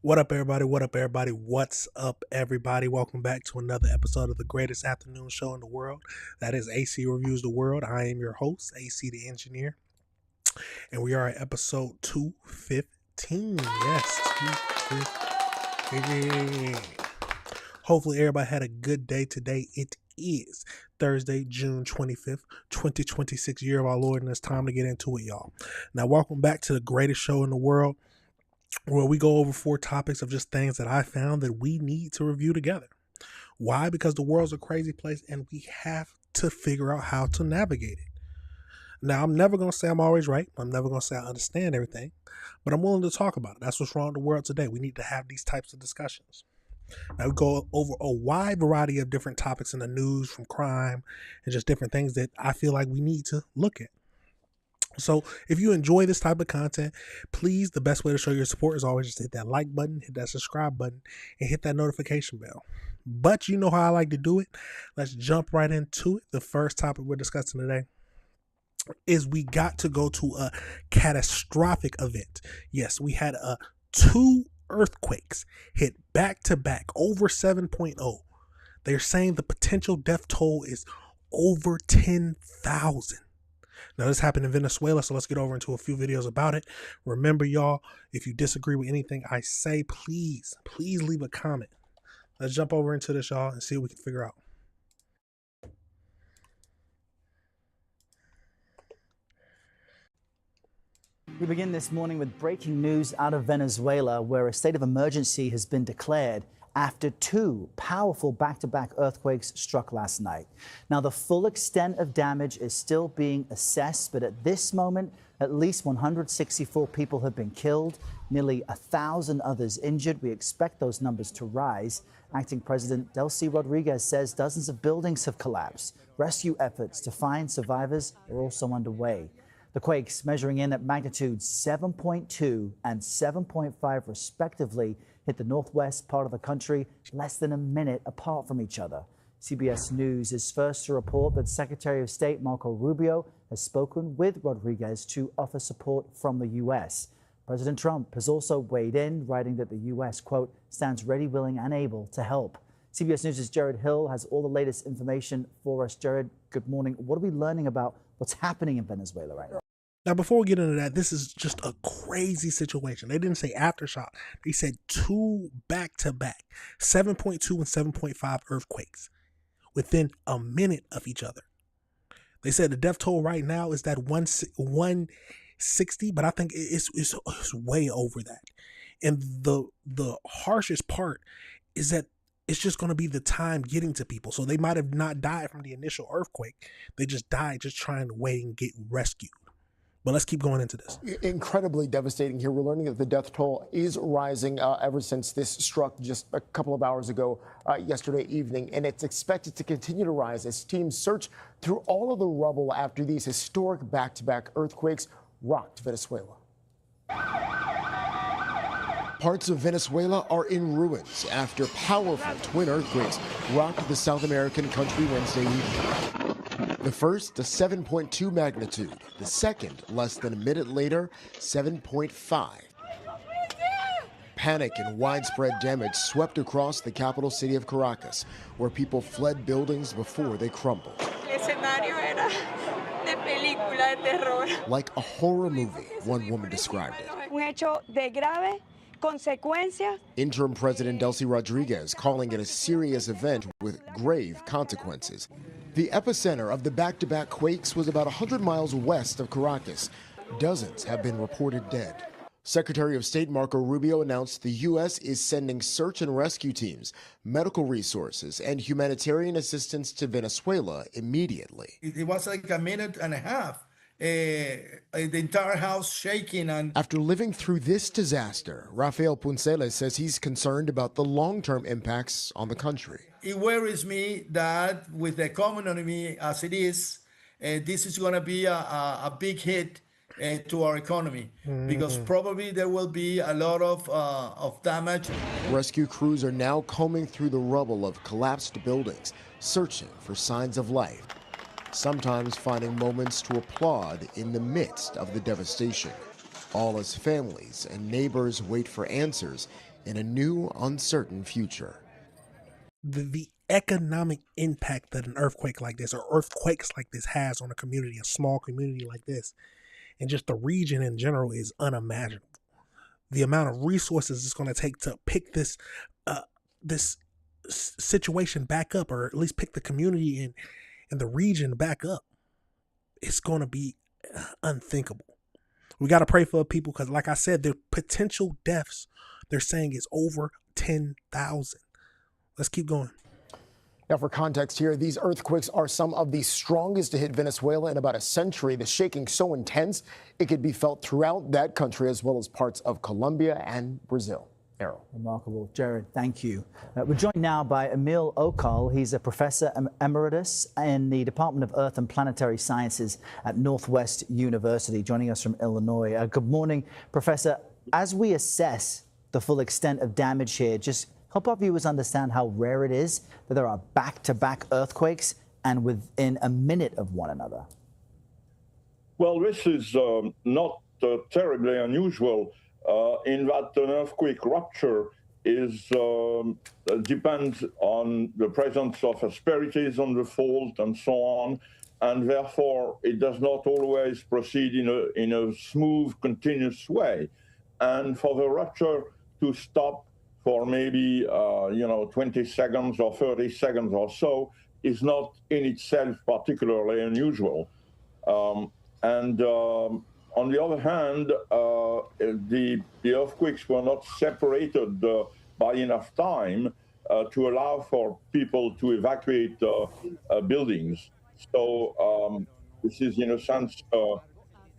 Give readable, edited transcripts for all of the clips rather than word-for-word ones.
What up, everybody? What up, everybody? What's up, everybody? Welcome back to another episode of the greatest afternoon show in the world. That is AC Reviews the World. I am your host, AC the Engineer, and we are at episode 215. Yes, 215. Hopefully, everybody had a good day today. It is Thursday, June 25th, 2026, year of our Lord, and it's time to get into it, y'all. Now, welcome back to the greatest show in the world, where we go over 4 topics of just things that I found that we need to review together. Why? Because the world's a crazy place and we have to figure out how to navigate it. Now, I'm never going to say I'm always right. I'm never going to say I understand everything, but I'm willing to talk about it. That's what's wrong with the world today. We need to have these types of discussions. Now, we go over a wide variety of different topics in the news, from crime and just different things that I feel like we need to look at. So if you enjoy this type of content, please, the best way to show your support is always just hit that like button, hit that subscribe button, and hit that notification bell. But you know how I like to do it. Let's jump right into it. The first topic we're discussing today is we got to go to a catastrophic event. Yes, we had 2 earthquakes hit back to back over 7.0. They're saying the potential death toll is over 10,000. Now, this happened in Venezuela, so let's get over into a few videos about it. Remember, y'all, if you disagree with anything I say, please leave a comment. Let's jump over into this, y'all, and see what we can figure out. We begin this morning with breaking news out of Venezuela, where a state of emergency has been declared after 2 powerful back-to-back earthquakes struck last night. Now, the full extent of damage is still being assessed, but at this moment, at least 164 people have been killed, nearly 1,000 others injured. We expect those numbers to rise. Acting President Delcy Rodriguez says dozens of buildings have collapsed. Rescue efforts to find survivors are also underway. The quakes, measuring in at magnitude 7.2 and 7.5 respectively, hit the northwest part of the country less than a minute apart from each other. CBS News is first to report that Secretary of State Marco Rubio has spoken with Rodriguez to offer support from the U.S. President Trump has also weighed in, writing that the U.S., quote, stands ready, willing, and able to help. CBS News' Jared Hill has all the latest information for us. Jared, good morning. What are we learning about what's happening in Venezuela right now? Now, before we get into that, this is just a crazy situation. They didn't say aftershock. They said 2 back-to-back, 7.2 and 7.5 earthquakes within a minute of each other. They said the death toll right now is that 160, but I think it's way over that. And the harshest part is that it's just going to be the time getting to people. So they might have not died from the initial earthquake. They just died just trying to wait and get rescued. But let's keep going into this. Incredibly devastating here. We're learning that the death toll is rising ever since this struck just a couple of hours ago yesterday evening, and it's expected to continue to rise as teams search through all of the rubble after these historic back-to-back earthquakes rocked Venezuela. Parts of Venezuela are in ruins after powerful twin earthquakes rocked the South American country Wednesday evening. The first, a 7.2 magnitude. The second, less than a minute later, 7.5. Panic and widespread damage swept across the capital city of Caracas, where people fled buildings before they crumbled. Like a horror movie, one woman described it. Interim President Delcy Rodriguez calling it a serious event with grave consequences. The epicenter of the back-to-back quakes was about 100 miles west of Caracas. Dozens have been reported dead. Secretary of State Marco Rubio announced the U.S. is sending search and rescue teams, medical resources, and humanitarian assistance to Venezuela immediately. It was like a minute and a half. The entire house shaking. And after living through this disaster, Rafael Punceles says he's concerned about the long-term impacts on the country. It worries me that with the economy as it is, this is going to be a big hit to our economy, because probably there will be a lot of damage. Rescue crews are now combing through the rubble of collapsed buildings, searching for signs of life. sometimes finding moments to applaud in the midst of the devastation. All as families and neighbors wait for answers, in a new, uncertain future. The economic impact that an earthquake like this or earthquakes like this has on a community, a small community like this, and just the region in general is unimaginable. The amount of resources it's going to take to pick this situation back up, or at least pick the community and the region back up, it's going to be unthinkable. We got to pray for people because, like I said, their potential deaths, they're saying, is over 10,000. Let's keep going. Now, for context here, these earthquakes are some of the strongest to hit Venezuela in about a century. The shaking so intense, it could be felt throughout that country as well as parts of Colombia and Brazil. Errol. Remarkable. Jared, thank you. We're joined now by Emil Okal. He's a professor emeritus in the Department of Earth and Planetary Sciences at Northwest University, joining us from Illinois. Good morning, Professor. As we assess the full extent of damage here, just help our viewers understand how rare it is that there are back-to-back earthquakes and within a minute of one another. Well, this is not terribly unusual in that an earthquake rupture depends on the presence of asperities on the fault and so on, and therefore it does not always proceed in a smooth, continuous way. And for the rupture to stop for maybe 20 seconds or 30 seconds or so is not in itself particularly unusual. On the other hand, the earthquakes were not separated by enough time to allow for people to evacuate buildings. So this is, in a sense,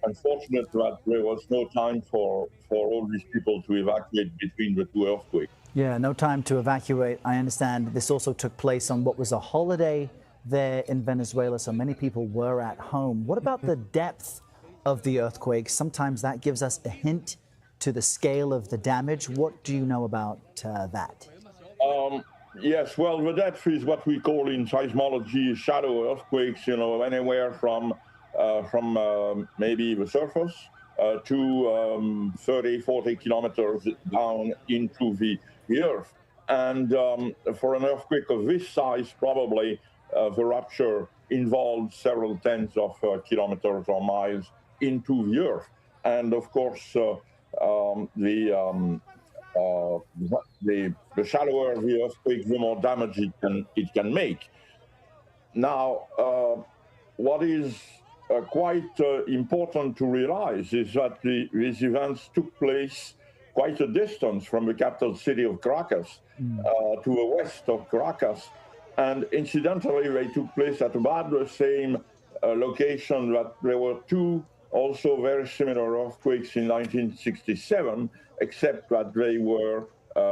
unfortunate that there was no time for all these people to evacuate between the two earthquakes. Yeah, no time to evacuate. I understand this also took place on what was a holiday there in Venezuela, so many people were at home. What about the depth of the earthquake? Sometimes that gives us a hint to the scale of the damage. What do you know about that? Yes, well, the depth is what we call in seismology shadow earthquakes, anywhere from maybe the surface to 30, 40 kilometers down into the earth. And for an earthquake of this size, probably the rupture involved several tens of kilometers or miles into the earth. And of course, the shallower the earthquake, the more damage it can make. Now, what is quite important to realize is that these events took place quite a distance from the capital city of Caracas, to the west of Caracas. And incidentally, they took place at about the same location that there were two also very similar earthquakes in 1967, except that they were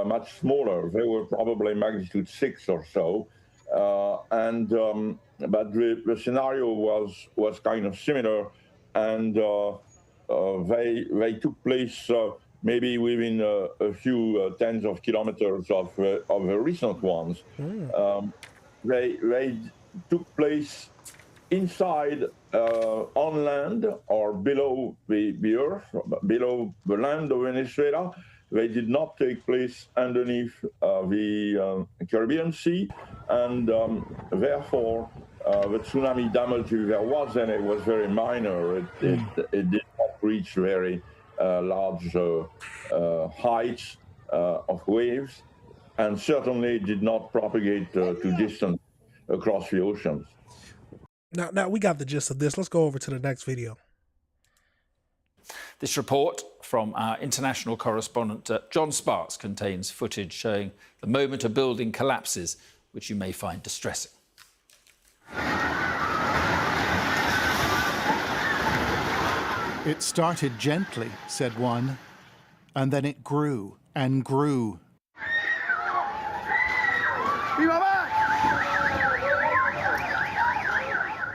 much smaller. They were probably magnitude 6 or so. But the scenario was kind of similar, and they took place maybe within a few tens of kilometers of the recent ones. They took place inside, on land, or below the earth, below the land of Venezuela. They did not take place underneath the Caribbean Sea, and therefore the tsunami damage, if there was any, was very minor. It did not reach very large heights of waves, and certainly did not propagate to distance across the oceans. Now we got the gist of this. Let's go over to the next video. This report from our international correspondent John Sparks contains footage showing the moment a building collapses, which you may find distressing. It started gently, said one, and then it grew and grew.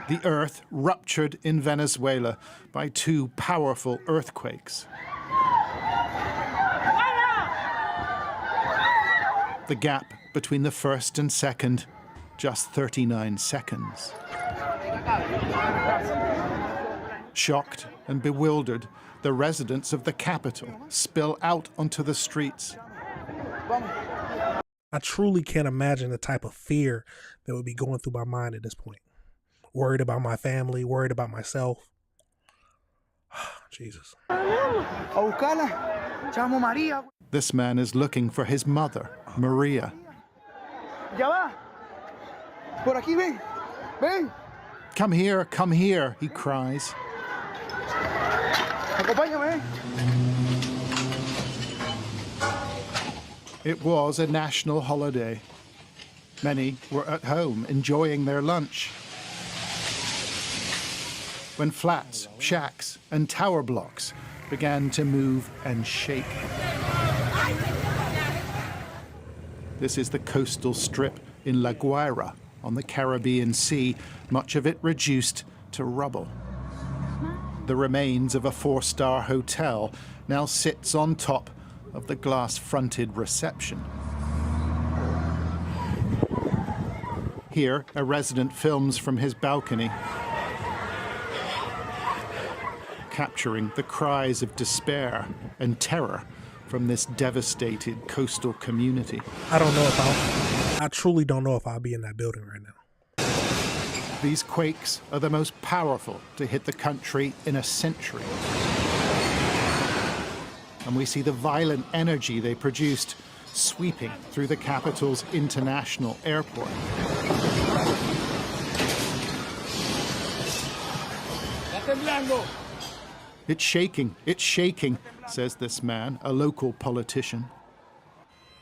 The earth ruptured in Venezuela by two powerful earthquakes. The gap between the first and second, just 39 seconds. Shocked and bewildered, the residents of the capital spill out onto the streets. I truly can't imagine the type of fear that would be going through my mind at this point. Worried about my family, worried about myself. Jesus. This man is looking for his mother, Maria. Come here, he cries. It was a national holiday. Many were at home enjoying their lunch when flats, shacks, and tower blocks began to move and shake. This is the coastal strip in La Guaira on the Caribbean Sea, much of it reduced to rubble. The remains of a 4-star hotel now sits on top of the glass-fronted reception. Here, a resident films from his balcony, capturing the cries of despair and terror from this devastated coastal community. I truly don't know if I'll be in that building right now. These quakes are the most powerful to hit the country in a century. And we see the violent energy they produced sweeping through the capital's international airport. It's shaking, says this man, a local politician.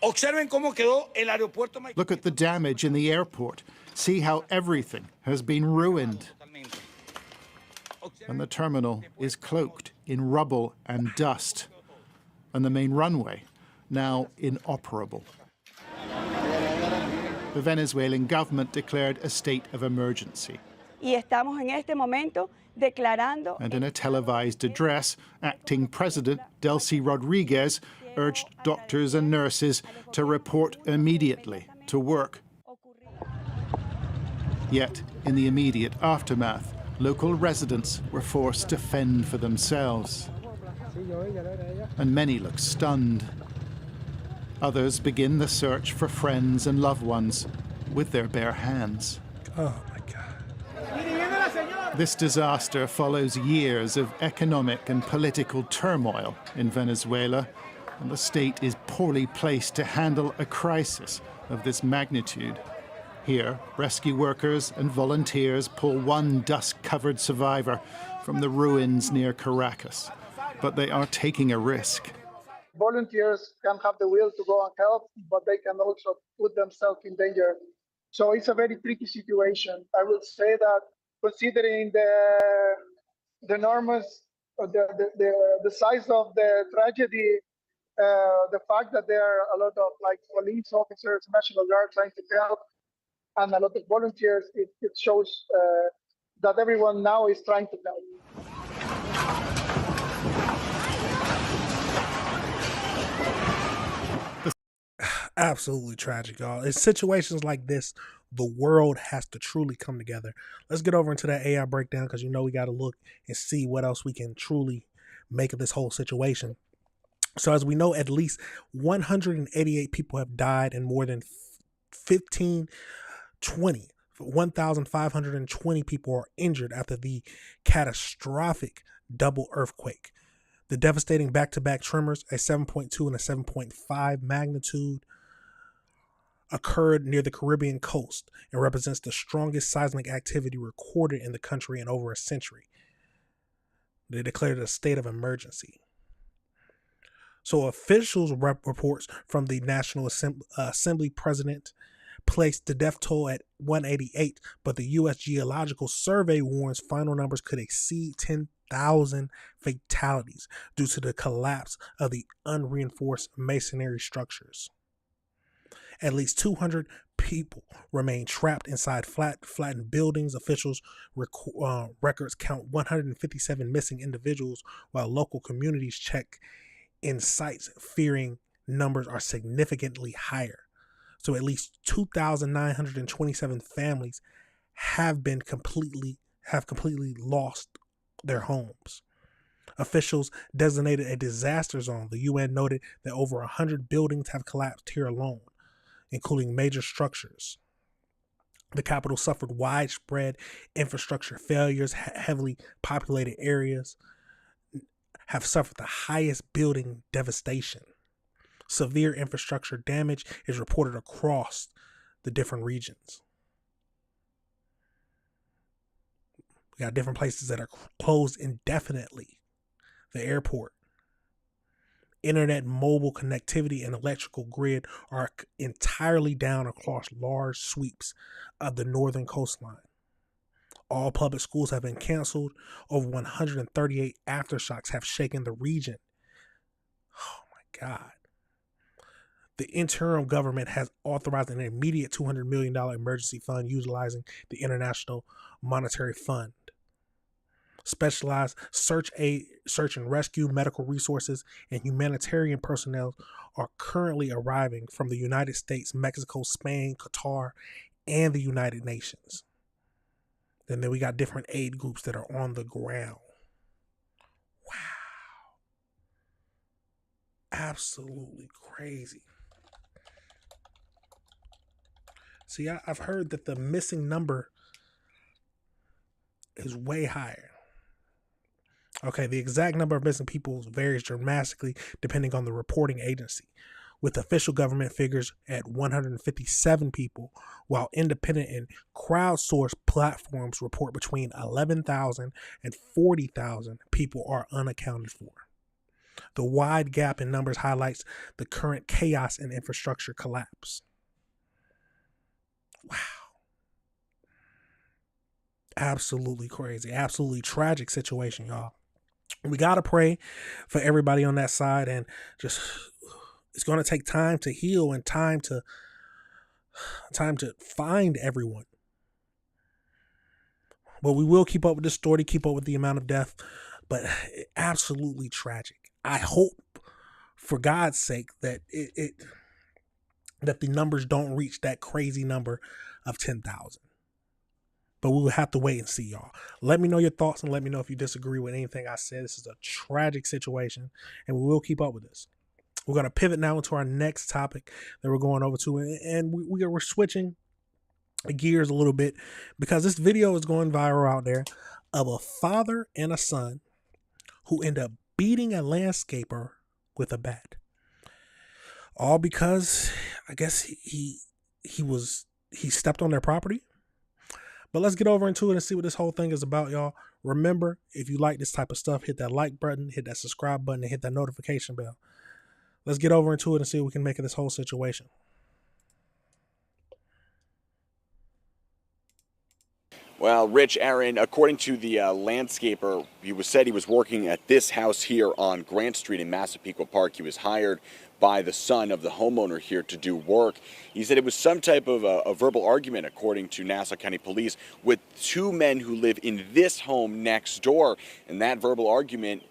Look at the damage in the airport. See how everything has been ruined. And the terminal is cloaked in rubble and dust. And the main runway, now inoperable. The Venezuelan government declared a state of emergency. And in a televised address, acting President Delcy Rodriguez urged doctors and nurses to report immediately to work. Yet, in the immediate aftermath, local residents were forced to fend for themselves. And many look stunned. Others begin the search for friends and loved ones with their bare hands. Oh my God. This disaster follows years of economic and political turmoil in Venezuela, and the state is poorly placed to handle a crisis of this magnitude. Here, rescue workers and volunteers pull one dust-covered survivor from the ruins near Caracas, but they are taking a risk. Volunteers can have the will to go and help, but they can also put themselves in danger. So it's a very tricky situation. I will say that considering the enormous, the size of the tragedy, the fact that there are a lot of police officers, National Guard trying to help, and a lot of volunteers, it shows that everyone now is trying to help. Absolutely tragic, y'all. In situations like this, the world has to truly come together. Let's get over into that AI breakdown, because we got to look and see what else we can truly make of this whole situation. So as we know, at least 188 people have died and more than 1,520 people are injured after the catastrophic double earthquake. The devastating back-to-back tremors, a 7.2 and a 7.5 magnitude, occurred near the Caribbean coast and represents the strongest seismic activity recorded in the country in over a century. They declared a state of emergency. So officials reports from the National Assembly president placed the death toll at 188, but the U.S. Geological Survey warns final numbers could exceed 10,000 fatalities due to the collapse of the unreinforced masonry structures. At least 200 people remain trapped inside flattened buildings. Officials records count 157 missing individuals, while local communities check in sites, fearing numbers are significantly higher. So at least 2,927 families have completely lost their homes. Officials designated a disaster zone. The UN noted that over 100 buildings have collapsed here alone, including major structures. The capital suffered widespread infrastructure failures. Heavily populated areas have suffered the highest building devastation. Severe infrastructure damage is reported across the different regions. We got different places that are closed indefinitely. The airport, internet, mobile connectivity, and electrical grid are entirely down across large sweeps of the northern coastline. All public schools have been canceled. Over 138 aftershocks have shaken the region. Oh my God. The interim government has authorized an immediate $200 million emergency fund utilizing the International Monetary Fund. Specialized search and rescue, medical resources, and humanitarian personnel are currently arriving from the United States, Mexico, Spain, Qatar, and the United Nations. And then we got different aid groups that are on the ground. Wow. Absolutely crazy. See, I've heard that the missing number is way higher. Okay, the exact number of missing people varies dramatically depending on the reporting agency, with official government figures at 157 people, while independent and crowdsourced platforms report between 11,000 and 40,000 people are unaccounted for. The wide gap in numbers highlights the current chaos and infrastructure collapse. Wow. Absolutely crazy. Absolutely tragic situation, y'all. We got to pray for everybody on that side, and just it's going to take time to heal and time to find everyone. But we will keep up with the story, keep up with the amount of death, but absolutely tragic. I hope for God's sake that that the numbers don't reach that crazy number of 10,000. But we will have to wait and see, y'all. Let me know your thoughts and let me know if you disagree with anything I said. This is a tragic situation, and we will keep up with this. We're going to pivot now into our next topic that we're going over to, and we're switching gears a little bit because this video is going viral out there of a father and a son who end up beating a landscaper with a bat. All because I guess he stepped on their property. But let's get over into it and see what this whole thing is about, y'all. Remember, if you like this type of stuff, hit that like button, hit that subscribe button, and hit that notification bell. Let's get over into it and see what we can make of this whole situation. Well, Rich, Aaron, according to the landscaper, said he was working at this house here on Grant Street in Massapequa Park. He was hired by the son of the homeowner here to do work. He said it was some type of a verbal argument, according to Nassau County Police, with two men who live in this home next door. And that verbal argument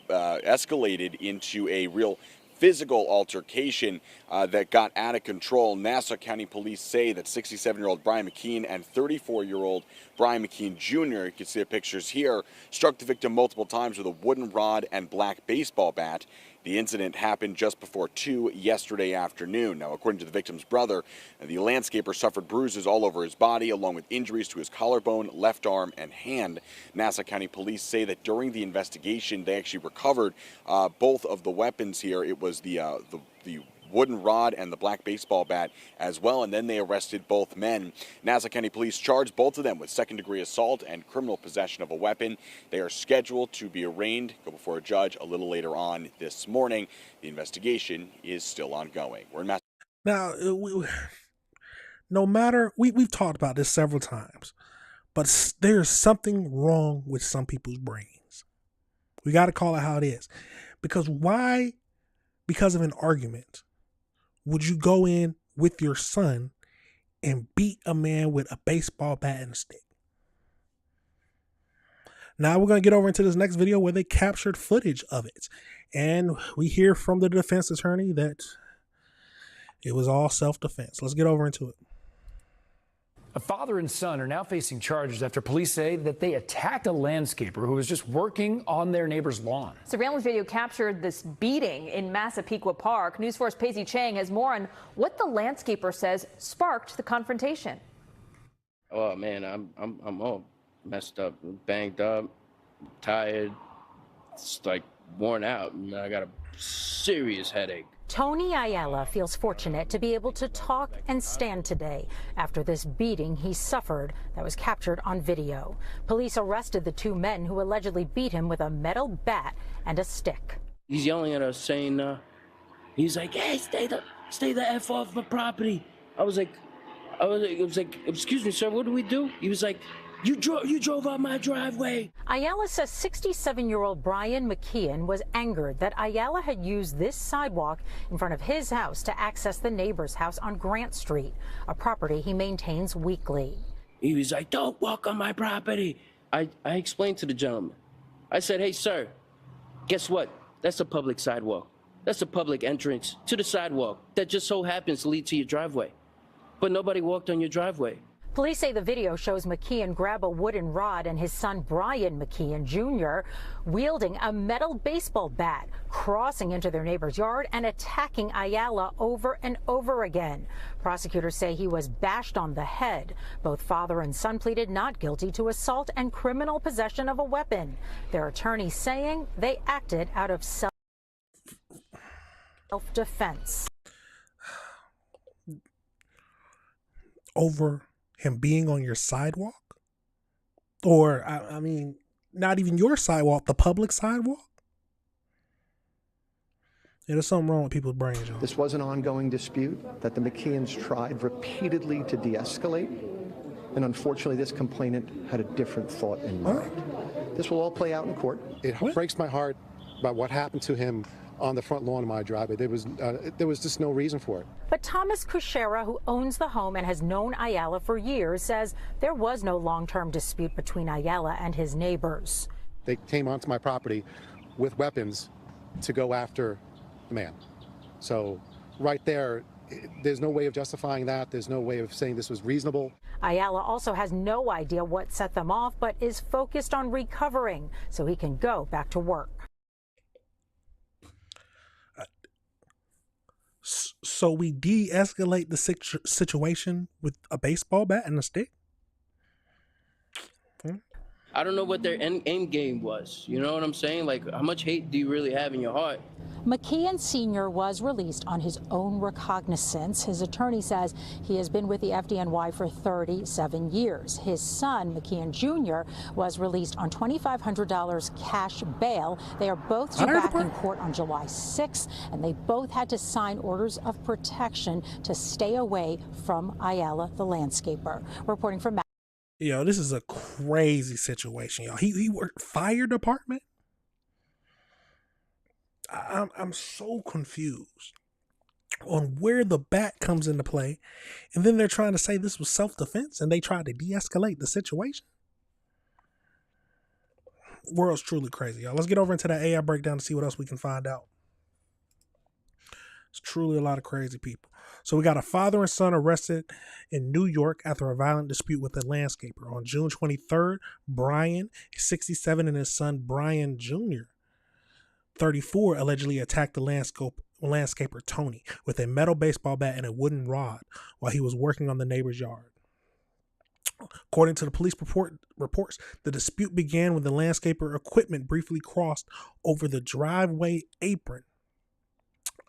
escalated into a real physical altercation that got out of control. Nassau County Police say that 67-year-old Brian McKean and 34-year-old Brian McKean Jr., you can see the pictures here, struck the victim multiple times with a wooden rod and black baseball bat. The incident happened just before 2 yesterday afternoon. Now, according to the victim's brother, the landscaper suffered bruises all over his body, along with injuries to his collarbone, left arm, and hand. Nassau County Police say that during the investigation, they actually recovered both of the weapons here. It was the wooden rod and the black baseball bat as well, and then they arrested both men. Nassau County Police charged both of them with second-degree assault and criminal possession of a weapon. They are scheduled to be arraigned, go before a judge a little later on this morning. The investigation is still ongoing. We're in Now, no matter, we've talked about this several times, but there's something wrong with some people's brains. We got to call it how it is. Because why, because of an argument, would you go in with your son and beat a man with a baseball bat and a stick? Now we're going to get over into this next video where they captured footage of it. And we hear from the defense attorney that it was all self-defense. Let's get over into it. A father and son are now facing charges after police say that they attacked a landscaper who was just working on their neighbor's lawn. Surveillance video captured this beating in Massapequa Park. News 4's Paisley Chang has more on what the landscaper says sparked the confrontation. Oh man, I'm all messed up, banged up, tired. It's like worn out. I got a serious headache. Tony Ayala feels fortunate to be able to talk and stand today after this beating he suffered that was captured on video. Police arrested the two men who allegedly beat him with a metal bat and a stick. He's yelling at us saying, he's like, hey, stay the F off my property. I was like, excuse me, sir, what do we do? He was like, you drove out my driveway. Ayala says 67-year-old Brian McKeon was angered that Ayala had used this sidewalk in front of his house to access the neighbor's house on Grant Street, a property he maintains weekly. He was like, don't walk on my property. I explained to the gentleman. I said, hey, sir, guess what? That's a public sidewalk. That's a public entrance to the sidewalk that just so happens to lead to your driveway. But nobody walked on your driveway. Police say the video shows McKeon grab a wooden rod and his son Brian McKeon Jr. wielding a metal baseball bat, crossing into their neighbor's yard and attacking Ayala over and over again. Prosecutors say he was bashed on the head. Both father and son pleaded not guilty to assault and criminal possession of a weapon. Their attorney saying they acted out of self-defense. Over him being on your sidewalk? Or, I mean, not even your sidewalk, the public sidewalk? Yeah, there's something wrong with people's brains, y'all. This was an ongoing dispute that the McKeons tried repeatedly to de-escalate, and unfortunately this complainant had a different thought in mind. This will all play out in court. It breaks my heart about what happened to him on the front lawn of my driveway. There was just no reason for it. But Thomas Kushera, who owns the home and has known Ayala for years, says there was no long-term dispute between Ayala and his neighbors. They came onto my property with weapons to go after the man. So right there, there's no way of justifying that. There's no way of saying this was reasonable. Ayala also has no idea what set them off, but is focused on recovering so he can go back to work. So we de-escalate the situation with a baseball bat and a stick? I don't know what their end game was. You know what I'm saying? Like, how much hate do you really have in your heart? McKeon Sr. was released on his own recognizance. His attorney says he has been with the FDNY for 37 years. His son, McKeon Jr., was released on $2,500 cash bail. They are both due back in court on July 6th, and they both had to sign orders of protection to stay away from Ayala, the landscaper. Reporting from Yo, this is a crazy situation, y'all. He worked fire department. I'm so confused on where the bat comes into play, and then they're trying to say this was self-defense, and they tried to de-escalate the situation. World's truly crazy, y'all. Let's get over into that AI breakdown to see what else we can find out. It's truly a lot of crazy people. So we got a father and son arrested in New York after a violent dispute with a landscaper. On June 23rd, Brian, 67, and his son Brian Jr., 34, allegedly attacked the landscaper Tony with a metal baseball bat and a wooden rod while he was working on the neighbor's yard. According to the police reports, the dispute began when the landscaper equipment briefly crossed over the driveway apron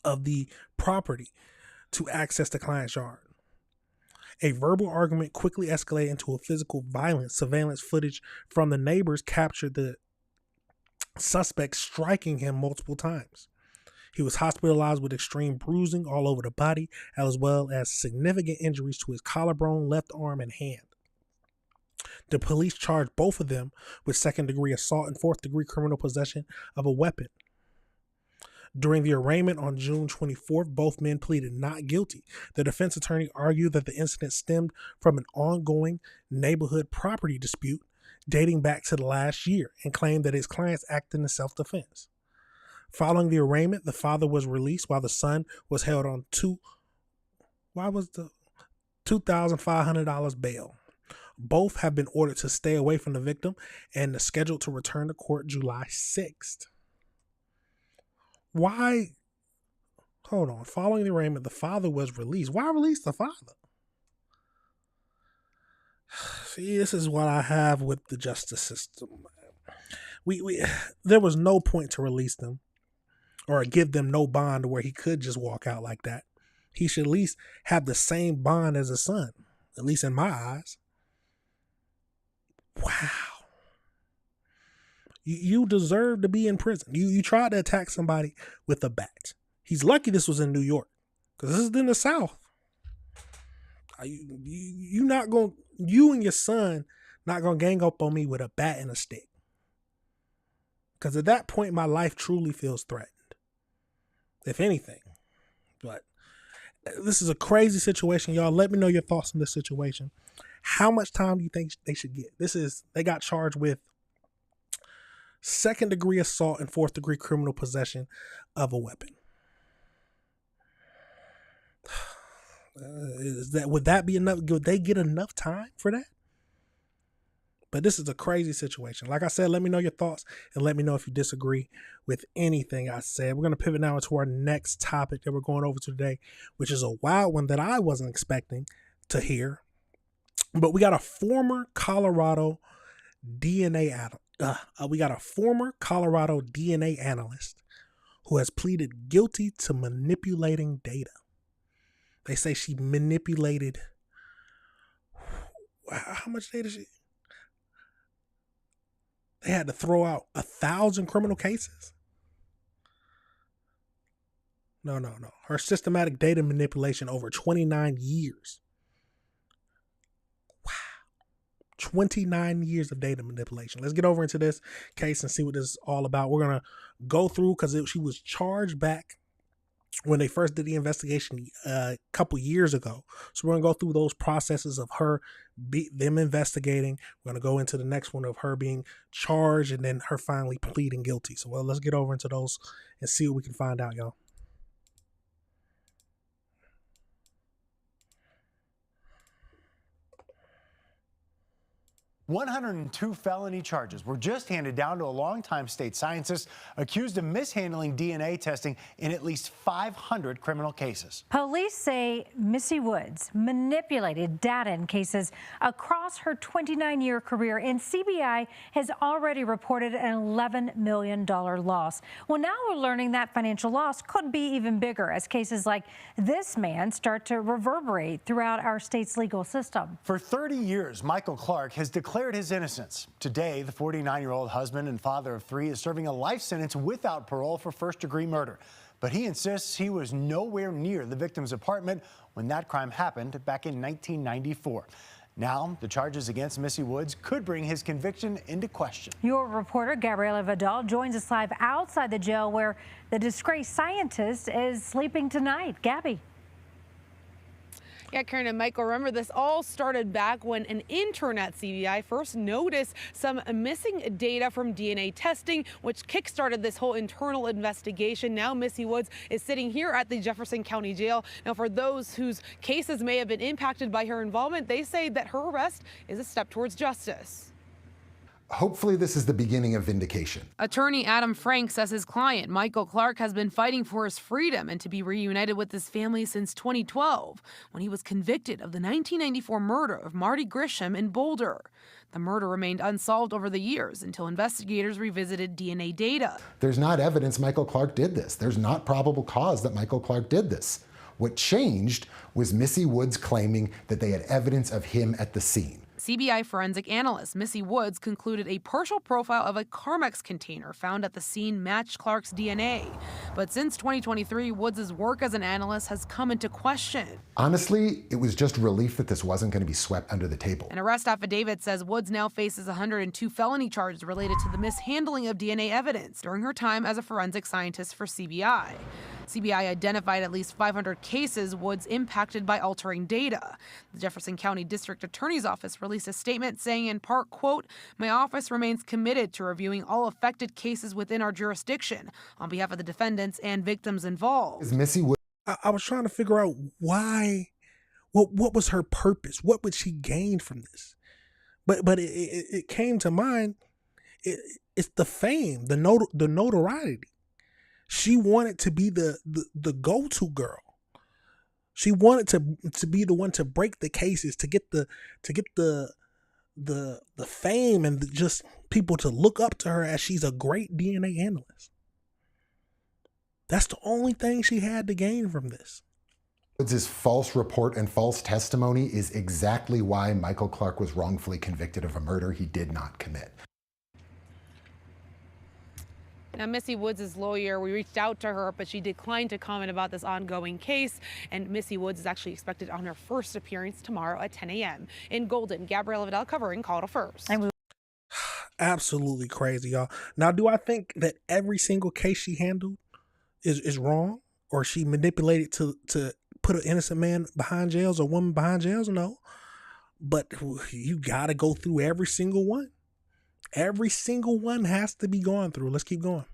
of the property to access the client's yard. A verbal argument quickly escalated into a physical violence. Surveillance footage from the neighbors captured the suspect striking him multiple times. He was hospitalized with extreme bruising all over the body, as well as significant injuries to his collarbone, left arm, and hand. The police charged both of them with second-degree assault and fourth-degree criminal possession of a weapon. During the arraignment on June 24th, both men pleaded not guilty. The defense attorney argued that the incident stemmed from an ongoing neighborhood property dispute dating back to the last year and claimed that his clients acted in self-defense. Following the arraignment, the father was released while the son was held on $2,500 bail. Both have been ordered to stay away from the victim and are scheduled to return to court July 6th. Why? Hold on. Following the arraignment, the father was released. Why release the father? See, this is what I have with the justice system. There was no point to release them or give them no bond where he could just walk out like that. He should at least have the same bond as his son, at least in my eyes. Wow. You deserve to be in prison. You tried to attack somebody with a bat. He's lucky this was in New York, because this is in the South. You and your son not gonna gang up on me with a bat and a stick. Because at that point, my life truly feels threatened, if anything. But this is a crazy situation, y'all. Let me know your thoughts on this situation. How much time do you think they should get? They got charged with second-degree assault and fourth-degree criminal possession of a weapon. Would that be enough? Would they get enough time for that? But this is a crazy situation. Like I said, let me know your thoughts and let me know if you disagree with anything I said. We're going to pivot now into our next topic that we're going over today, which is a wild one that I wasn't expecting to hear. But we got a former Colorado DNA analyst who has pleaded guilty to manipulating data. They say she manipulated. How much data they had to throw out 1,000 criminal cases? No. Her systematic data manipulation over 29 years. Wow. 29 years of data manipulation. Let's get over into this case and see what this is all about. We're going to go through, because she was charged back when they first did the investigation a couple years ago. So we're going to go through those processes of them investigating. We're going to go into the next one of her being charged and then her finally pleading guilty. So let's get over into those and see what we can find out, y'all. 102 felony charges were just handed down to a longtime state scientist accused of mishandling DNA testing in at least 500 criminal cases. Police say Missy Woods manipulated data in cases across her 29-year career, and CBI has already reported an $11 million loss. Well, now we're learning that financial loss could be even bigger as cases like this man start to reverberate throughout our state's legal system. For 30 years, Michael Clark has declared his innocence. Today, the 49-year-old husband and father of 3 is serving a life sentence without parole for first-degree murder. But he insists he was nowhere near the victim's apartment when that crime happened back in 1994. Now, the charges against Missy Woods could bring his conviction into question. Your reporter, Gabriela Vidal, joins us live outside the jail where the disgraced scientist is sleeping tonight. Gabby. Yeah, Karen and Michael, remember this all started back when an intern at CBI first noticed some missing data from DNA testing, which kickstarted this whole internal investigation. Now Missy Woods is sitting here at the Jefferson County Jail. Now, for those whose cases may have been impacted by her involvement, they say that her arrest is a step towards justice. Hopefully this is the beginning of vindication. Attorney Adam Frank says his client, Michael Clark, has been fighting for his freedom and to be reunited with his family since 2012, when he was convicted of the 1994 murder of Marty Grisham in Boulder. The murder remained unsolved over the years until investigators revisited DNA data. There's not evidence Michael Clark did this. There's not probable cause that Michael Clark did this. What changed was Missy Woods claiming that they had evidence of him at the scene. CBI forensic analyst Missy Woods concluded a partial profile of a Carmex container found at the scene matched Clark's DNA. But since 2023, Woods' work as an analyst has come into question. Honestly, it was just relief that this wasn't going to be swept under the table. An arrest affidavit says Woods now faces 102 felony charges related to the mishandling of DNA evidence during her time as a forensic scientist for CBI. CBI identified at least 500 cases Woods impacted by altering data. The Jefferson County District Attorney's Office released a statement saying in part, quote, "My office remains committed to reviewing all affected cases within our jurisdiction on behalf of the defendants and victims involved." Is Missy Woods? I was trying to figure out why What was her purpose? What would she gain from this? But it came to mind. It's the fame, the notoriety. She wanted to be the go-to girl. She wanted to be the one to break the cases, to get the fame and just people to look up to her as she's a great DNA analyst. That's the only thing she had to gain from this. Woods' false report and false testimony is exactly why Michael Clark was wrongfully convicted of a murder he did not commit. Now, Missy Woods' lawyer, we reached out to her, but she declined to comment about this ongoing case. And Missy Woods is actually expected on her first appearance tomorrow at 10 a.m. In Golden, Gabriella Vidal covering Call First. Absolutely crazy, y'all. Now, do I think that every single case she handled is wrong, or she manipulated to put an innocent man behind jails or woman behind jails? No. But you got to go through every single one. Every single one has to be gone through. Let's keep going.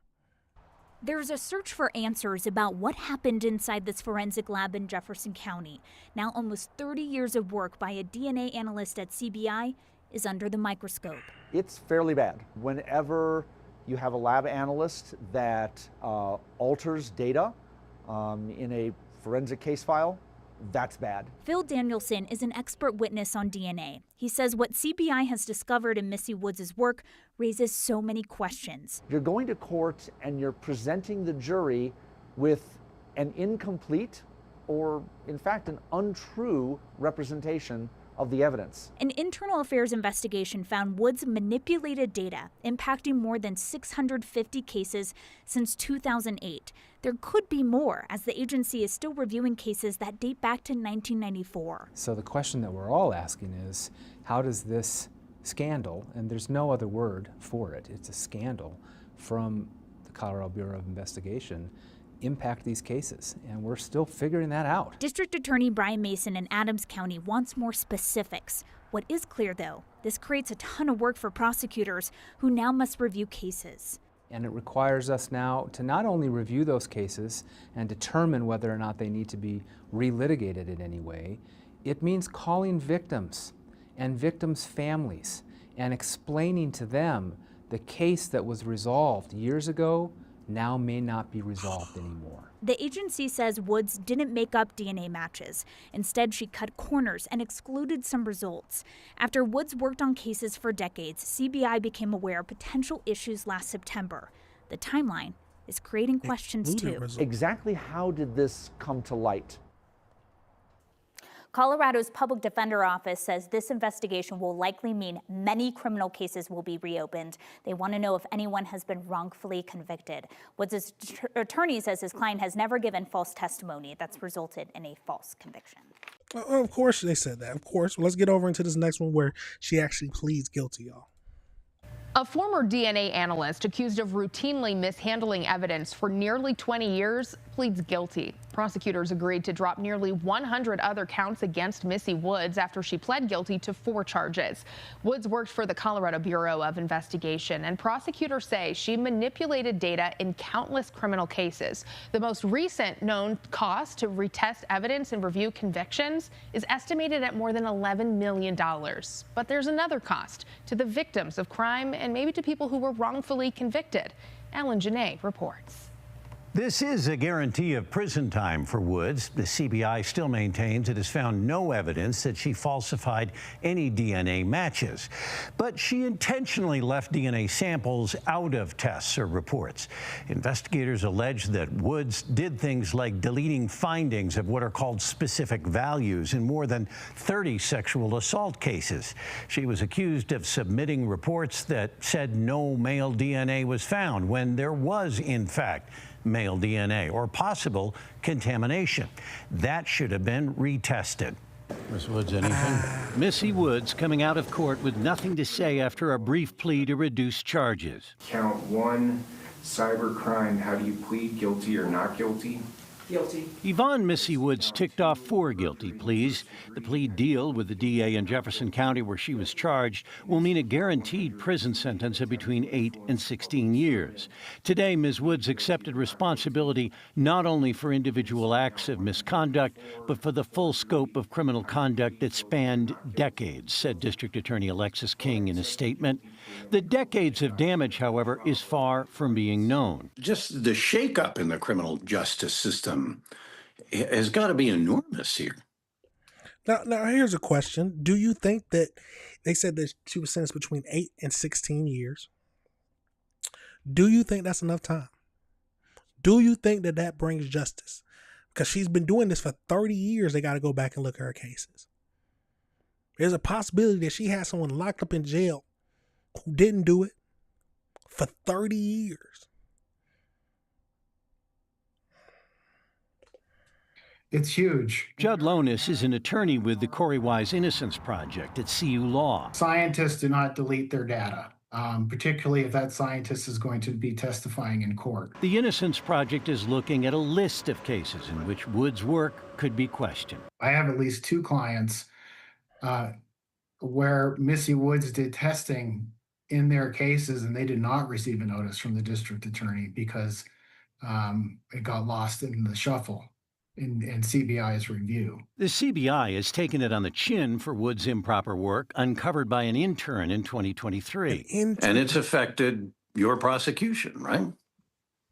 There's a search for answers about what happened inside this forensic lab in Jefferson County. Now almost 30 years of work by a DNA analyst at CBI is under the microscope. It's fairly bad. Whenever you have a lab analyst that alters data in a forensic case file, that's bad. Phil Danielson is an expert witness on DNA. He says what CBI has discovered in Missy Woods' work raises so many questions. You're going to court and you're presenting the jury with an incomplete or, in fact, an untrue representation of the evidence. An internal affairs investigation found Woods manipulated data, impacting more than 650 cases since 2008. There could be more, as the agency is still reviewing cases that date back to 1994. So the question that we're all asking is, how does this scandal, and there's no other word for it, it's a scandal from the Colorado Bureau of Investigation, impact these cases? And we're still figuring that out. District Attorney Brian Mason in Adams County wants more specifics. What is clear, though, this creates a ton of work for prosecutors who now must review cases. And it requires us now to not only review those cases and determine whether or not they need to be relitigated in any way, it means calling victims and victims' families and explaining to them the case that was resolved years ago now may not be resolved anymore. The agency says Woods didn't make up DNA matches. Instead, she cut corners and excluded some results. After Woods worked on cases for decades, CBI became aware of potential issues last September. The timeline is creating questions too. Exactly how did this come to light? Colorado's public defender office says this investigation will likely mean many criminal cases will be reopened. They want to know if anyone has been wrongfully convicted. Woods' attorney says his client has never given false testimony that's resulted in a false conviction. Of course they said that. Of course. Well, let's get over into this next one where she actually pleads guilty, y'all. A former DNA analyst accused of routinely mishandling evidence for nearly 20 years pleads guilty. Prosecutors agreed to drop nearly 100 other counts against Missy Woods after she pled guilty to 4 charges. Woods worked for the Colorado Bureau of Investigation, and prosecutors say she manipulated data in countless criminal cases. The most recent known cost to retest evidence and review convictions is estimated at more than $11 million. But there's another cost to the victims of crime and maybe to people who were wrongfully convicted. Alan Janae reports. This is a guarantee of prison time for Woods. The CBI still maintains it has found no evidence that she falsified any DNA matches. But she intentionally left DNA samples out of tests or reports. Investigators allege that Woods did things like deleting findings of what are called specific values in more than 30 sexual assault cases. She was accused of submitting reports that said no male DNA was found when there was, in fact, male DNA or possible contamination. That should have been retested. Ms. Woods, anything? Missy Woods coming out of court with nothing to say after a brief plea to reduce charges. Count 1, cybercrime. How do you plead, guilty or not guilty? Guilty. Yvonne Missy Woods ticked off 4 guilty pleas. The plea deal with the DA in Jefferson County, where she was charged, will mean a guaranteed prison sentence of between 8 and 16 years. Today, Ms. Woods accepted responsibility not only for individual acts of misconduct, but for the full scope of criminal conduct that spanned decades, said District Attorney Alexis King in a statement. The decades of damage, however, is far from being known. Just the shakeup in the criminal justice system has got to be enormous here. Now, here's a question. Do you think that they said that she was sentenced between 8 and 16 years? Do you think that's enough time? Do you think that that brings justice? Because she's been doing this for 30 years. They got to go back and look at her cases. There's a possibility that she had someone locked up in jail who didn't do it for 30 years. It's huge. Judd Lonis is an attorney with the Corey Wise Innocence Project at CU Law. Scientists do not delete their data, particularly if that scientist is going to be testifying in court. The Innocence Project is looking at a list of cases in which Woods' work could be questioned. I have at least 2 clients where Missy Woods did testing in their cases, and they did not receive a notice from the district attorney because it got lost in the shuffle in CBI's review. The CBI has taken it on the chin for Woods' improper work uncovered by an intern in 2023. And it's affected your prosecution, right?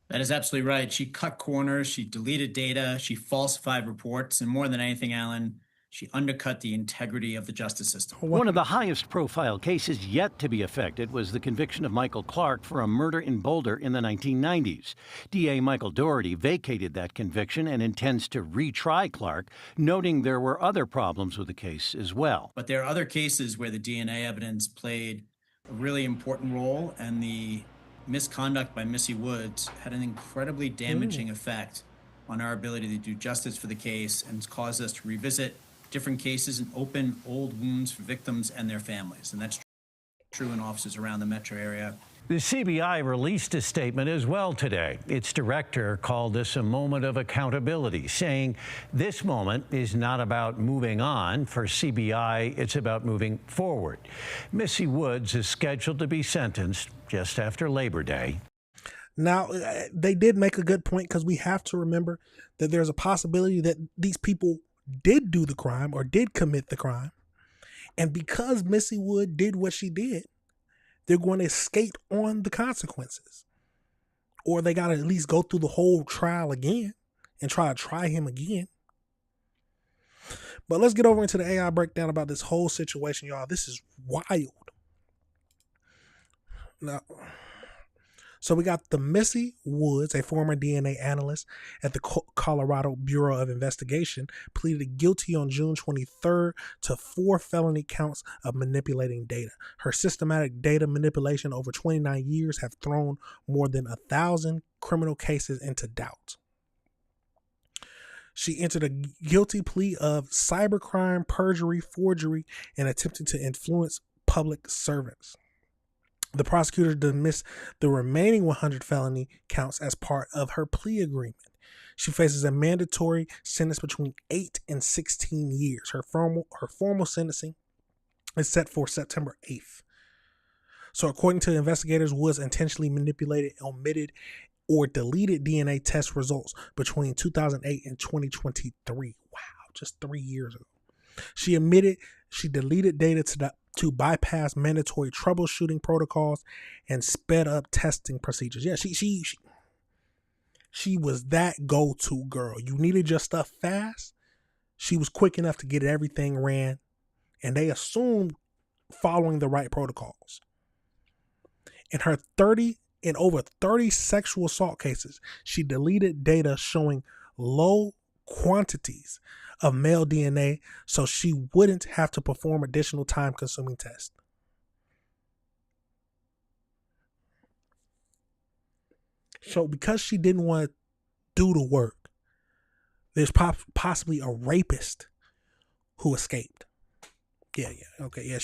That is absolutely right. She cut corners, she deleted data, she falsified reports, and more than anything, Alan, she undercut the integrity of the justice system. One of the highest profile cases yet to be affected was the conviction of Michael Clark for a murder in Boulder in the 1990s. DA Michael Doherty vacated that conviction and intends to retry Clark, noting there were other problems with the case as well. But there are other cases where the DNA evidence played a really important role, and the misconduct by Missy Woods had an incredibly damaging effect on our ability to do justice for the case, and it's caused us to revisit different cases and open old wounds for victims and their families. And that's true in offices around the metro area. The CBI released a statement as well today. Its director called this a moment of accountability, saying this moment is not about moving on. For CBI, it's about moving forward. Missy Woods is scheduled to be sentenced just after Labor Day. Now, they did make a good point, because we have to remember that there's a possibility that these people did do the crime or did commit the crime. And because Missy Wood did what she did, they're going to skate on the consequences. Or they got to at least go through the whole trial again and try him again. But let's get over into the AI breakdown about this whole situation, y'all. This is wild. Now, so we got the Missy Woods, a former DNA analyst at the Colorado Bureau of Investigation, pleaded guilty on June 23rd to 4 felony counts of manipulating data. Her systematic data manipulation over 29 years have thrown more than 1,000 criminal cases into doubt. She entered a guilty plea of cybercrime, perjury, forgery, and attempting to influence public servants. The prosecutor dismissed the remaining 100 felony counts as part of her plea agreement. She faces a mandatory sentence between 8 and 16 years. Her formal sentencing is set for September 8th. So according to investigators, Woods intentionally manipulated, omitted, or deleted DNA test results between 2008 and 2023. Wow, just 3 years ago. She admitted she deleted data to bypass mandatory troubleshooting protocols and sped up testing procedures. Yeah, she was that go-to girl. You needed your stuff fast. She was quick enough to get everything ran, and they assumed following the right protocols. In over 30 sexual assault cases, she deleted data showing low quantities of male DNA so she wouldn't have to perform additional time-consuming tests. So because she didn't want to do the work, there's possibly a rapist who escaped. Okay.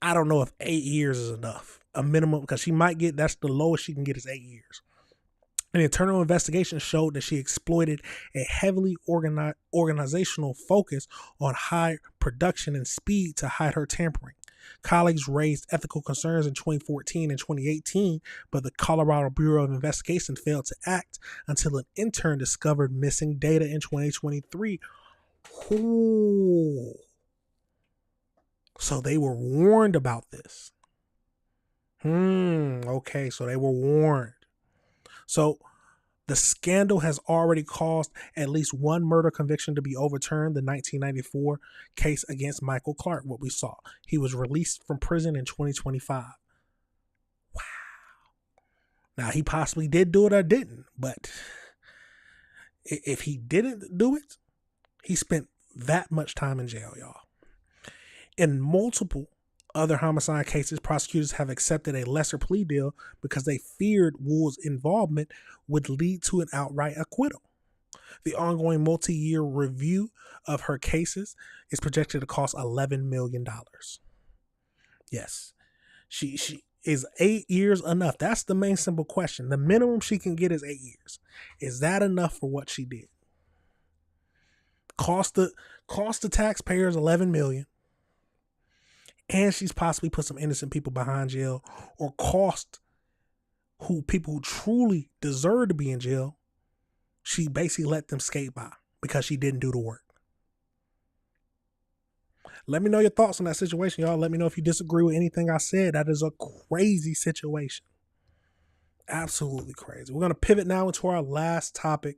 I don't know if 8 years is enough. A minimum, because she might get, that's the lowest she can get is 8 years. An internal investigation showed that she exploited a heavily organizational focus on high production and speed to hide her tampering. Colleagues raised ethical concerns in 2014 and 2018, but the Colorado Bureau of Investigation failed to act until an intern discovered missing data in 2023. Ooh. So they were warned about this. Okay, so they were warned. So the scandal has already caused at least one murder conviction to be overturned, the 1994 case against Michael Clark, what we saw. He was released from prison in 2025. Wow. Now, he possibly did do it or didn't, but if he didn't do it, he spent that much time in jail, y'all. In multiple other homicide cases, prosecutors have accepted a lesser plea deal because they feared Wood's involvement would lead to an outright acquittal. The ongoing multi-year review of her cases is projected to cost $11 million. Yes, she is 8 years enough? That's the main simple question. The minimum she can get is 8 years. Is that enough for what she did? Cost the taxpayers $11 million. And she's possibly put some innocent people behind jail, or cost people who truly deserve to be in jail. She basically let them skate by because she didn't do the work. Let me know your thoughts on that situation, y'all. Let me know if you disagree with anything I said. That is a crazy situation. Absolutely crazy. We're going to pivot now into our last topic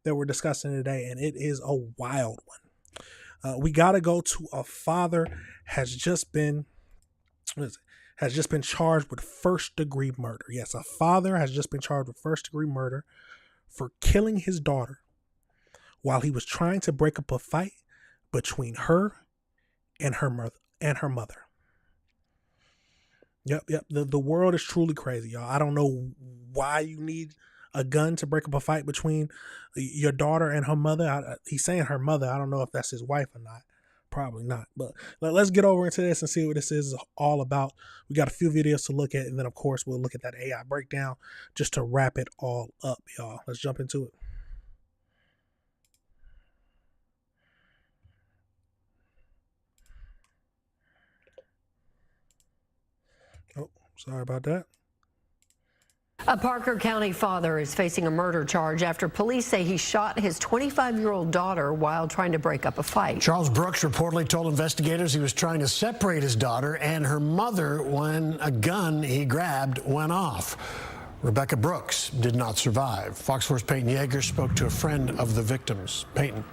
that we're discussing today, and it is a wild one. We got to go to a father has just been charged with first-degree murder. Yes, a father has just been charged with first-degree murder for killing his daughter while he was trying to break up a fight between her and her mother. Yep. The world is truly crazy, y'all. I don't know why you need a gun to break up a fight between your daughter and her mother. He's saying her mother. I don't know if that's his wife or not. Probably not. But let's get over into this and see what this is all about. We got a few videos to look at, and then, of course, we'll look at that AI breakdown just to wrap it all up, y'all. Let's jump into it. Oh, sorry about that. A Parker County father is facing a murder charge after police say he shot his 25-year-old daughter while trying to break up a fight. Charles Brooks reportedly told investigators he was trying to separate his daughter and her mother when a gun he grabbed went off. Rebecca Brooks did not survive. Fox 4's Peyton Yeager spoke to a friend of the victims. Peyton.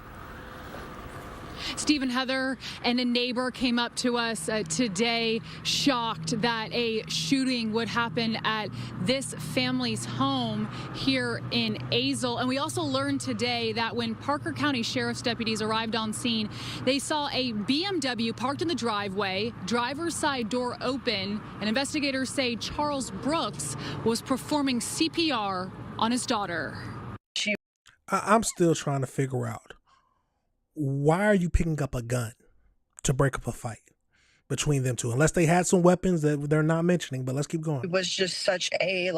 Stephen, Heather and a neighbor came up to us today, shocked that a shooting would happen at this family's home here in Azle. And we also learned today that when Parker County Sheriff's deputies arrived on scene, they saw a BMW parked in the driveway, driver's side door open, and investigators say Charles Brooks was performing CPR on his daughter. I'm still trying to figure out, why are you picking up a gun to break up a fight between them two? Unless they had some weapons that they're not mentioning, but let's keep going. He was just such a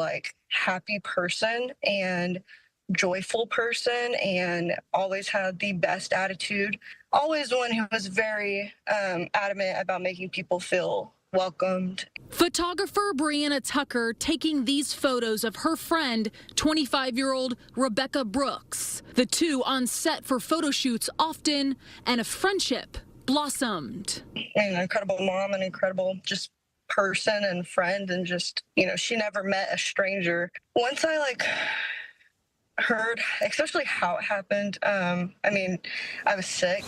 happy person and joyful person, and always had the best attitude. Always one who was very adamant about making people feel welcomed. Photographer Brianna Tucker taking these photos of her friend, 25-year-old Rebecca Brooks. The two on set for photo shoots often, and a friendship blossomed. An incredible mom, an incredible just person and friend, and just, she never met a stranger. Once I heard, especially how it happened, I was sick.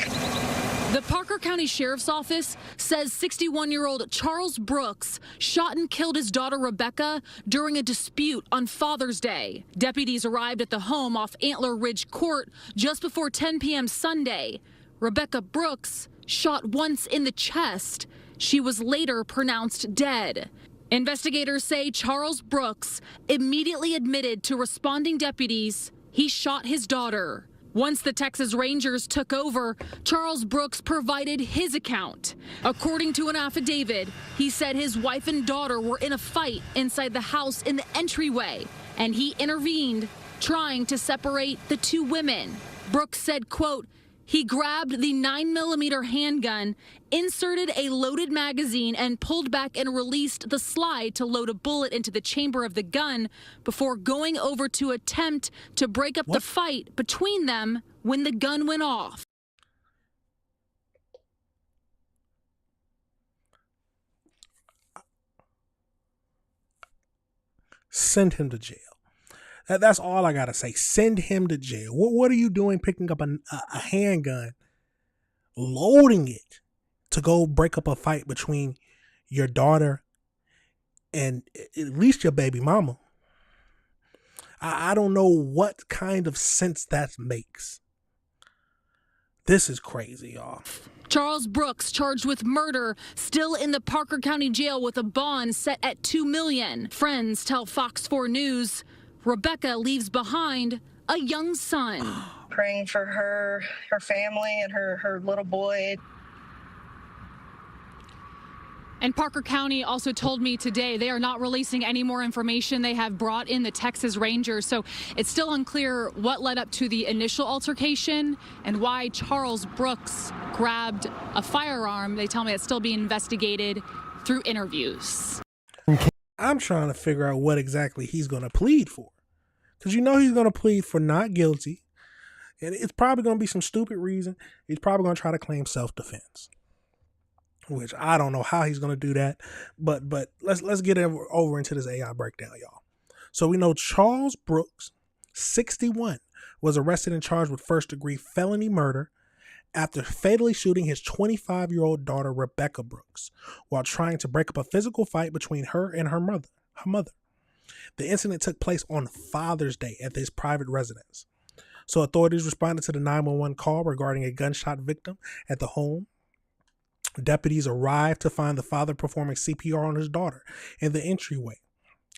The Parker County Sheriff's Office says 61-year-old Charles Brooks shot and killed his daughter Rebecca during a dispute on Father's Day. Deputies arrived at the home off Antler Ridge Court just before 10 p.m. Sunday. Rebecca Brooks shot once in the chest. She was later pronounced dead. Investigators say Charles Brooks immediately admitted to responding deputies he shot his daughter. Once the Texas Rangers took over, Charles Brooks provided his account. According to an affidavit, he said his wife and daughter were in a fight inside the house in the entryway, and he intervened trying to separate the two women. Brooks said, quote, he grabbed the 9mm handgun, inserted a loaded magazine, and pulled back and released the slide to load a bullet into the chamber of the gun before going over to attempt to break up the fight between them when the gun went off. Send him to jail. That's all I gotta say. Send him to jail. What are you doing picking up a handgun, loading it to go break up a fight between your daughter and at least your baby mama? I don't know what kind of sense that makes. This is crazy, y'all. Charles Brooks, charged with murder, still in the Parker County Jail with a bond set at $2 million. Friends tell Fox 4 News Rebecca leaves behind a young son. Praying for her family, and her little boy. And Parker County also told me today they are not releasing any more information. They have brought in the Texas Rangers, so it's still unclear what led up to the initial altercation and why Charles Brooks grabbed a firearm. They tell me it's still being investigated through interviews. I'm trying to figure out what exactly he's going to plead for. Because you know he's going to plead for not guilty. And it's probably going to be some stupid reason. He's probably going to try to claim self-defense. Which I don't know how he's going to do that. But let's get over into this AI breakdown, y'all. So we know Charles Brooks, 61, was arrested and charged with first-degree felony murder after fatally shooting his 25-year-old daughter, Rebecca Brooks, while trying to break up a physical fight between her and her mother. The incident took place on Father's Day at his private residence. So authorities responded to the 911 call regarding a gunshot victim at the home. Deputies arrived to find the father performing CPR on his daughter in the entryway.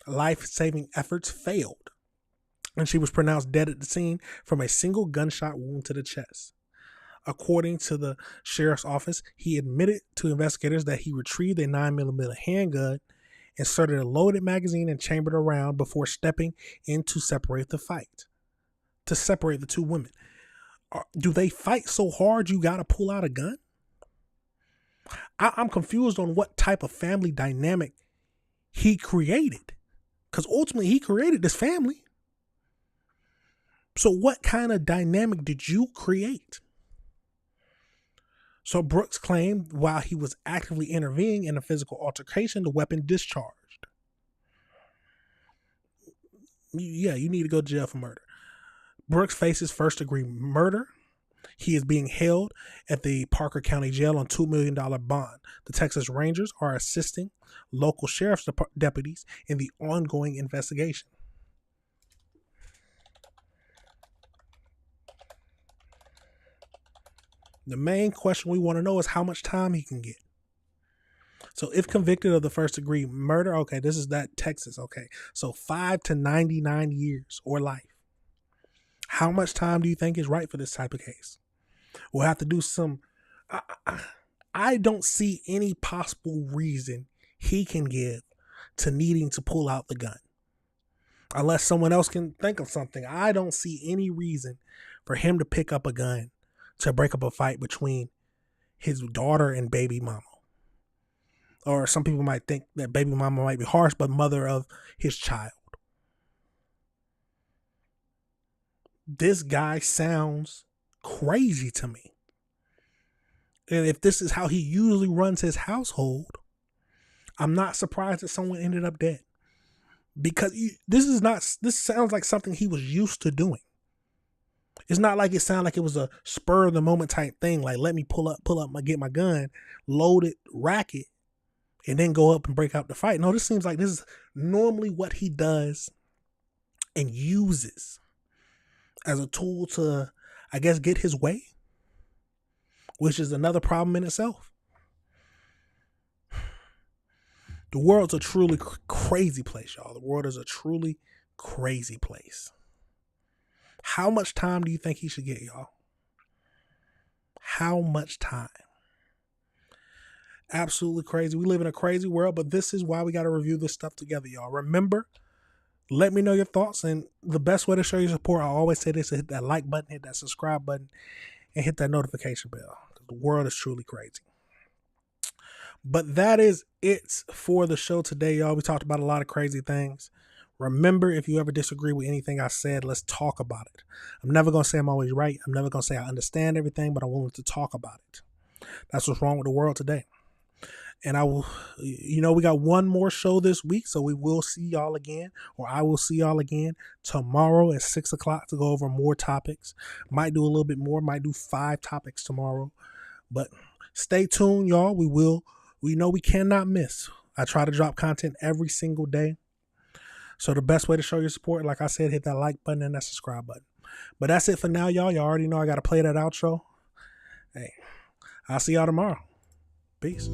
Life-saving efforts failed, and she was pronounced dead at the scene from a single gunshot wound to the chest. According to the sheriff's office, he admitted to investigators that he retrieved a 9mm handgun, inserted a loaded magazine, and chambered a round before stepping in to separate the fight, to separate the two women. Do they fight so hard you got to pull out a gun? I'm confused on what type of family dynamic he created, because ultimately he created this family. So what kind of dynamic did you create? So Brooks claimed while he was actively intervening in a physical altercation, the weapon discharged. Yeah, you need to go to jail for murder. Brooks faces first-degree murder. He is being held at the Parker County Jail on $2 million bond. The Texas Rangers are assisting local sheriff's deputies in the ongoing investigation. The main question we want to know is how much time he can get. So if convicted of the first degree murder, okay, this is that Texas, okay. So 5 to 99 years or life. How much time do you think is right for this type of case? We'll have to do some, I don't see any possible reason he can give to needing to pull out the gun. Unless someone else can think of something. I don't see any reason for him to pick up a gun to break up a fight between his daughter and baby mama. Or some people might think that baby mama might be harsh, but mother of his child. This guy sounds crazy to me. And if this is how he usually runs his household, I'm not surprised that someone ended up dead. Because this sounds like something he was used to doing. It's not like it sounded like it was a spur of the moment type thing. Like, let me pull up, get my gun, load it, rack it, and then go up and break out the fight. No, this seems like this is normally what he does and uses as a tool to, I guess, get his way, which is another problem in itself. The world's a truly crazy place, y'all. The world is a truly crazy place. How much time do you think he should get, y'all? How much time? Absolutely crazy. We live in a crazy world, but this is why we got to review this stuff together, y'all. Remember, Let me know your thoughts. And the best way to show your support, I always say this, is hit that like button, hit that subscribe button, and hit that notification bell. The world is truly crazy. But that is it for the show today, y'all. We talked about a lot of crazy things. Remember, if you ever disagree with anything I said, let's talk about it. I'm never going to say I'm always right. I'm never going to say I understand everything, but I'm willing to talk about it. That's what's wrong with the world today. And I will, we got one more show this week, so we will see y'all again, or I will see y'all again tomorrow at 6 o'clock to go over more topics. Might do a little bit more, might do 5 topics tomorrow. But stay tuned, y'all. We know we cannot miss. I try to drop content every single day. So the best way to show your support, like I said, hit that like button and that subscribe button. But that's it for now, y'all. Y'all already know I got to play that outro. Hey, I'll see y'all tomorrow. Peace.